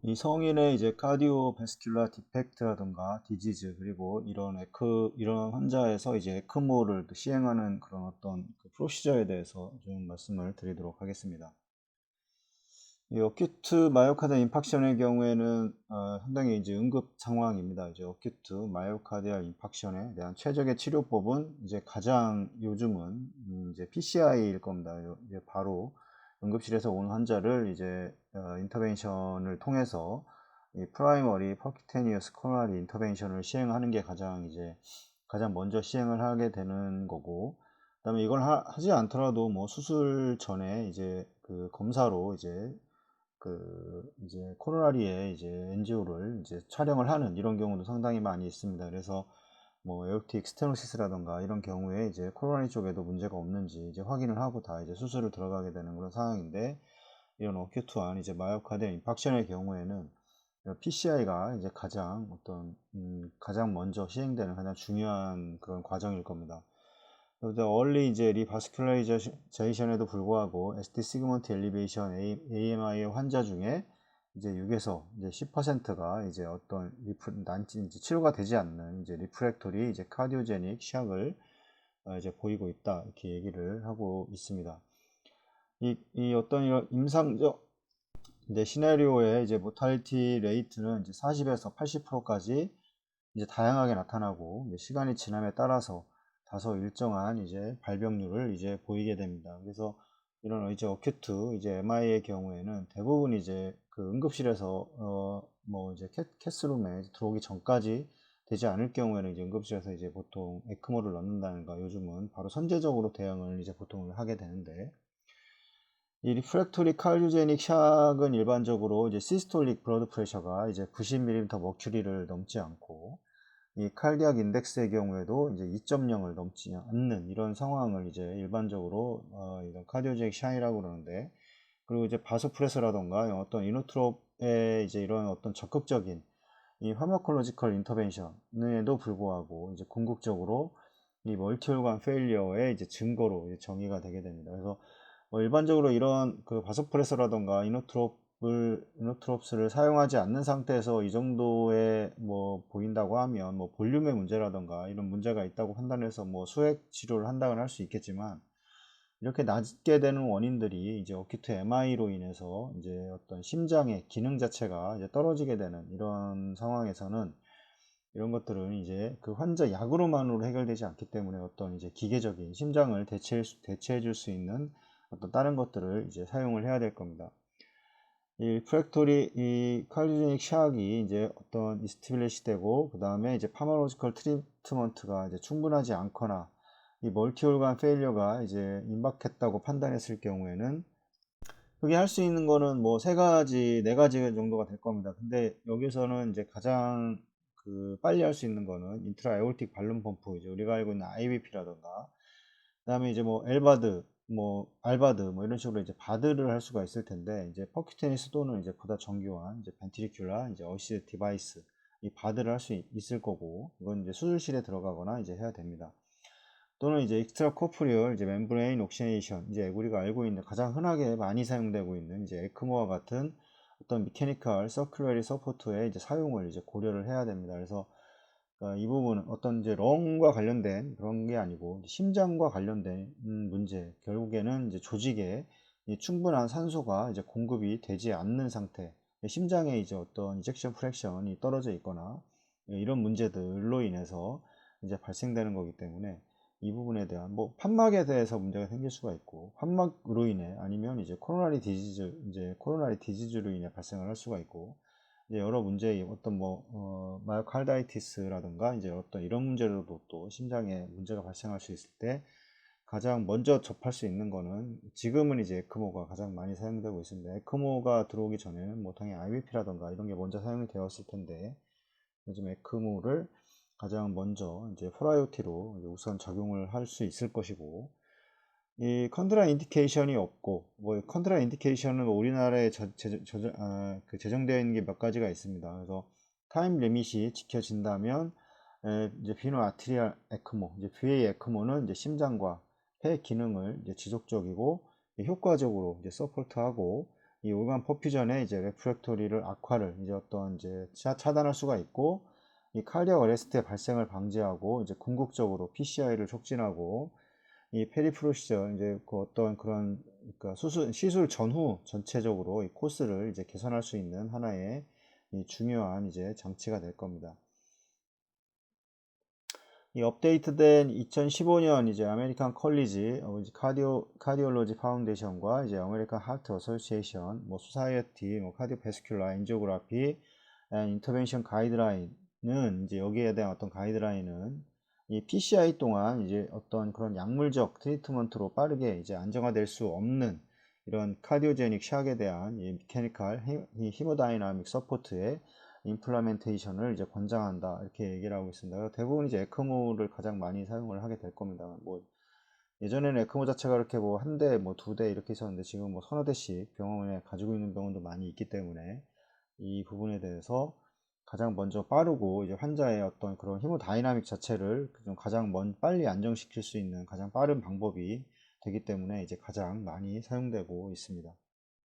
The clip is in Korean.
이 성인의 이제 카디오베스큘라 디펙트라든가 디지즈 그리고 이런 환자에서 이제 에크모를 또 시행하는 그런 어떤 그 프로시저에 대해서 좀 말씀을 드리도록 하겠습니다. 이 어큐트 마이오카드 인팍션의 경우에는 상당히 이제 응급 상황입니다. 이제 어큐트 마이오카디알 인팍션에 대한 최적의 치료법은 이제 가장 요즘은 이제 PCI일 겁니다. 이제 바로 응급실에서 온 환자를 이제 인터벤션을 통해서 이 프라이머리 퍼큐테니어스 코로나리 인터벤션을 시행하는 게 가장 먼저 시행을 하게 되는 거고, 그다음에 이걸 하지 않더라도 뭐 수술 전에 이제 그 검사로 이제 코로나리에 이제 엔지오를 이제 촬영을 하는 이런 경우도 상당히 많이 있습니다. 그래서 뭐 에오틱 스테노시스라던가 이런 경우에 이제 코로나리 쪽에도 문제가 없는지 이제 확인을 하고 다 이제 수술을 들어가게 되는 그런 상황인데, 이런 어큐트한 이제 마이오카디얼 인팍션의 경우에는 PCI가 이제 가장 먼저 시행되는 가장 중요한 그런 과정일 겁니다. 그래서 얼리 이제 리바스큘라이제이션에도 불구하고 ST 시그먼트 엘리베이션 AMI 환자 중에 이제 6에서 이제 10%가 이제 이제 치료가 되지 않는 이제 리프렉토리 이제 카디오제닉 시약을 이제 보이고 있다, 이렇게 얘기를 하고 있습니다. 이 어떤 이런 임상적 이제 시나리오의 이제 모탈리티 레이트는 이제 40에서 80%까지 이제 다양하게 나타나고, 이제 시간이 지남에 따라서 다소 일정한 이제 발병률을 이제 보이게 됩니다. 그래서 이런 이제 어큐트 이제 MI의 경우에는 대부분 이제 그 응급실에서 뭐 이제 캐스룸에 들어오기 전까지 되지 않을 경우에는 이제 응급실에서 이제 보통 에크모를 넣는다는가, 요즘은 바로 선제적으로 대응을 이제 보통 하게 되는데, 이 리프렉토리 칼류제닉 샥은 일반적으로 이제 시스톨릭 블러드 프레셔가 이제 90mm 머큐리를 넘지 않고, 이 칼디악 인덱스의 경우에도 이제 2.0을 넘지 않는 이런 상황을 이제 일반적으로 이런 카디오제닉 샤이라고 그러는데, 그리고 이제 바소프레서라던가 어떤 이노트롭의 이제 이런 어떤 적극적인 이 파마콜로지컬 인터벤션에도 불구하고 이제 궁극적으로 이 멀티올간 페일리어의 이제 증거로 이제 정의가 되게 됩니다. 그래서 일반적으로 이런 그 바소프레서라던가 이노트롭스를 사용하지 않는 상태에서 이 정도의 뭐 보인다고 하면 뭐 볼륨의 문제라던가 이런 문제가 있다고 판단해서 뭐 수액 치료를 한다고는 할 수 있겠지만, 이렇게 낮게 되는 원인들이 이제 어큐트 MI로 인해서 이제 어떤 심장의 기능 자체가 이제 떨어지게 되는 이런 상황에서는 이런 것들은 이제 그 환자 약으로만으로 해결되지 않기 때문에 어떤 이제 기계적인 심장을 대체해 줄 수 있는 어떤 다른 것들을 이제 사용을 해야 될 겁니다. 이 프랙토리 이 칼리제닉 샥이 이제 어떤 이스티빌레시 되고, 그 다음에 이제 파마로지컬 트리트먼트가 이제 충분하지 않거나 이 멀티올간 페일리어가 이제 임박했다고 판단했을 경우에는, 그게 할 수 있는 거는 뭐 네 가지 정도가 될 겁니다. 근데 여기서는 이제 가장 그 빨리 할 수 있는 거는 인트라 에올틱 발룸 펌프, 이제 우리가 알고 있는 IVP라던가, 그다음에 이제 뭐 엘바드, 뭐 알바드, 뭐 이런 식으로 이제 바드를 할 수가 있을 텐데, 이제 퍼큐테니스 또는 이제 보다 정교한 이제 벤트리큘라 이제 어시스트 디바이스, 이 바드를 할 수 있을 거고, 이건 이제 수술실에 들어가거나 이제 해야 됩니다. 또는 이제 익스트라 코프리얼 이제 멤브레인 옥시네이션, 이제 우리가 알고 있는 가장 흔하게 많이 사용되고 있는 이제 에크모와 같은 어떤 미케니컬 서큘러리 서포트의 이제 사용을 이제 고려를 해야 됩니다. 그래서 이 부분은 어떤 이제 렁과 관련된 그런 게 아니고 심장과 관련된 문제, 결국에는 이제 조직에 이 충분한 산소가 이제 공급이 되지 않는 상태, 심장에 이제 어떤 이젝션 프랙션이 떨어져 있거나 이런 문제들로 인해서 이제 발생되는 거기 때문에, 이 부분에 대한 뭐 판막에 대해서 문제가 생길 수가 있고, 판막으로 인해 아니면 이제 코로나리 디지즈로 인해 발생을 할 수가 있고, 이제 여러 문제, 어떤 뭐 마이오카르다이티스라든가 이제 어떤 이런 문제로도 또 심장에 문제가 발생할 수 있을 때 가장 먼저 접할 수 있는 거는, 지금은 이제 에크모가 가장 많이 사용되고 있습니다. 에크모가 들어오기 전에는 뭐 당연히 IVP라든가 이런 게 먼저 사용이 되었을 텐데, 요즘 에크모를 가장 먼저 이제 프라이오티로 우선 적용을 할 수 있을 것이고, 이 컨트라 인디케이션이 없고, 뭐 컨트라 인디케이션은 우리나라에 그 제정되어 있는 게 몇 가지가 있습니다. 그래서 타임 리밋이 지켜진다면 이제 비노 아트리알 에크모, 이제 VA 에크모는 이제 심장과 폐 기능을 이제 지속적이고 효과적으로 이제 서포트하고, 이 오간 퍼퓨전의 이제 레프렉토리를 악화를 이제 어떤 이제 차단할 수가 있고, 이 칼리아 어레스트의 발생을 방지하고 이제 궁극적으로 PCI를 촉진하고, 이 페리프로시저 이제 그 어떤 그런 그러니까 시술 전후 전체적으로 이 코스를 이제 개선할 수 있는 하나의 이 중요한 이제 장치가 될 겁니다. 이 업데이트된 2015년 이제 아메리칸 컬리지 카디올로지 파운데이션과 이제 아메리칸 하트 어소시에이션 뭐 소사이어티 뭐 카디오베스큘라 엔지오그라피 앤 인터벤션 가이드라인은 이제 여기에 대한 어떤 가이드라인은 이 PCI 동안 이제 어떤 그런 약물적 트리트먼트로 빠르게 이제 안정화될 수 없는 이런 카디오제닉 샥에 대한 이 미케니컬 히모다이나믹 서포트의 임플라멘테이션을 이제 권장한다 이렇게 얘기를 하고 있습니다. 대부분 이제 에크모를 가장 많이 사용을 하게 될 겁니다. 뭐 예전에는 에크모 자체가 이렇게 뭐 한 대, 뭐 두 대 이렇게 있었는데 지금 뭐 서너 대씩 병원에 가지고 있는 병원도 많이 있기 때문에 이 부분에 대해서 가장 먼저 빠르고 이제 환자의 어떤 그런 히모다이나믹 자체를 좀 가장 빨리 안정시킬 수 있는 가장 빠른 방법이 되기 때문에 이제 가장 많이 사용되고 있습니다.